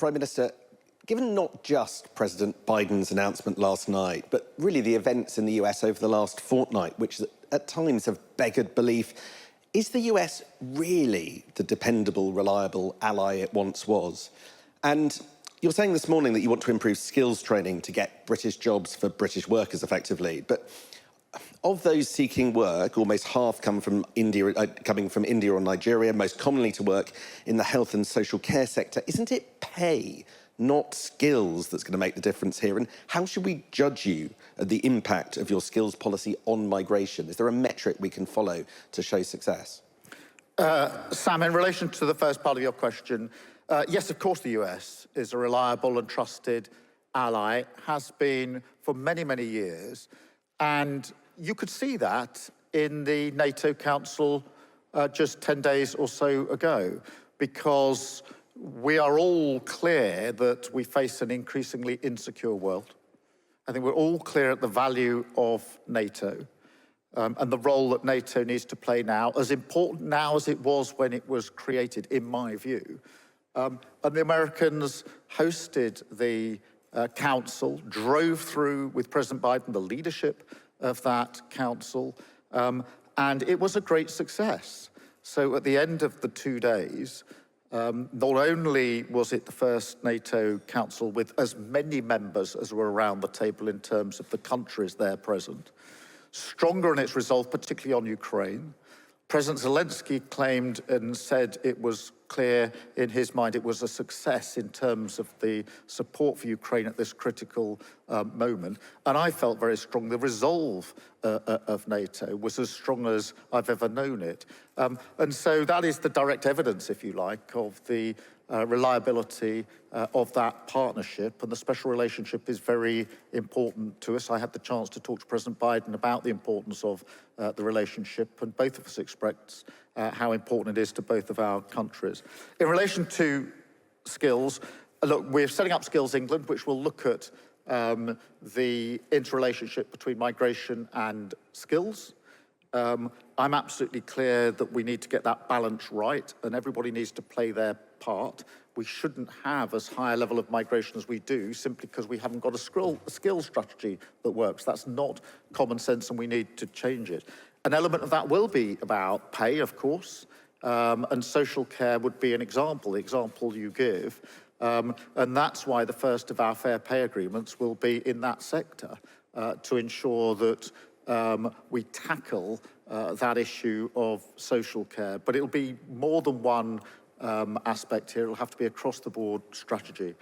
Prime Minister, given not just President Biden's announcement last night, but really the events in the US over the last fortnight, which at times have beggared belief, is the US really the dependable, reliable ally it once was? And you're saying this morning that you want to improve skills training to get British jobs for British workers effectively, but of those seeking work, almost half come from India, coming from India or Nigeria, most commonly to work in the health and social care sector. Isn't it pay, not skills, that's going to make the difference here? And how should we judge you at the impact of your skills policy on migration? Is there a metric we can follow to show success? Sam, in relation to the first part of your question, yes, of course the US is a reliable and trusted ally, has been for many, many years. And you could see that in the NATO Council just 10 days or so ago, because we are all clear that we face an increasingly insecure world. I think we're all clear at the value of NATO and the role that NATO needs to play now, as important now as it was when it was created, in my view. And the Americans hosted the council, drove through with President Biden the leadership of that council, and it was a great success. So at the end of the 2 days, not only was it the first NATO council with as many members as were around the table in terms of the countries there present, stronger in its resolve, particularly on Ukraine. President Zelensky claimed and said it was clear in his mind it was a success in terms of the support for Ukraine at this critical moment. And I felt very strong. The resolve of NATO was as strong as I've ever known it. And so that is the direct evidence, if you like, of the reliability of that partnership, and the special relationship is very important to us. I had the chance to talk to President Biden about the importance of the relationship, and both of us expressed how important it is to both of our countries. In relation to skills, look, we're setting up Skills England, which will look at the interrelationship between migration and skills. I'm absolutely clear that we need to get that balance right, and everybody needs to play their part. We shouldn't have as high a level of migration as we do simply because we haven't got a skill strategy that works. That's not common sense, and we need to change it. An element of that will be about pay, of course, and social care would be an example, the example you give. And that's why the first of our fair pay agreements will be in that sector, to ensure that we tackle that issue of social care. But it'll be more than one aspect here. It'll have to be across the board strategy.